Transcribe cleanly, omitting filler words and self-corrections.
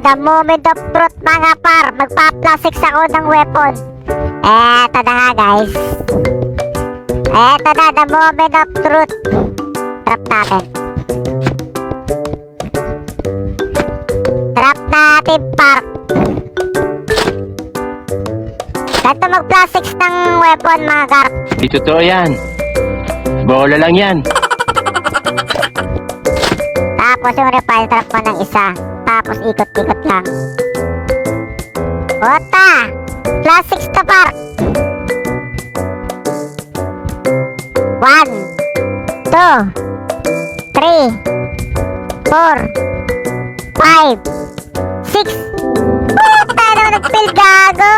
the moment of truth mga par. Magpa-plus 6 ako ng weapon. Eto na nga guys. Eto na, the moment of truth. Trap natin. Trap natin par. Ganito mag-plus 6 ng weapon mga garp. Di totoo yan. Bola lang yan. Tapos yung repile trap mo ng isa. Tapos ikot-ikot lang. Ota! Plus 6 na par. 1 2 3 4 5 6. Puta na nag-fill gago.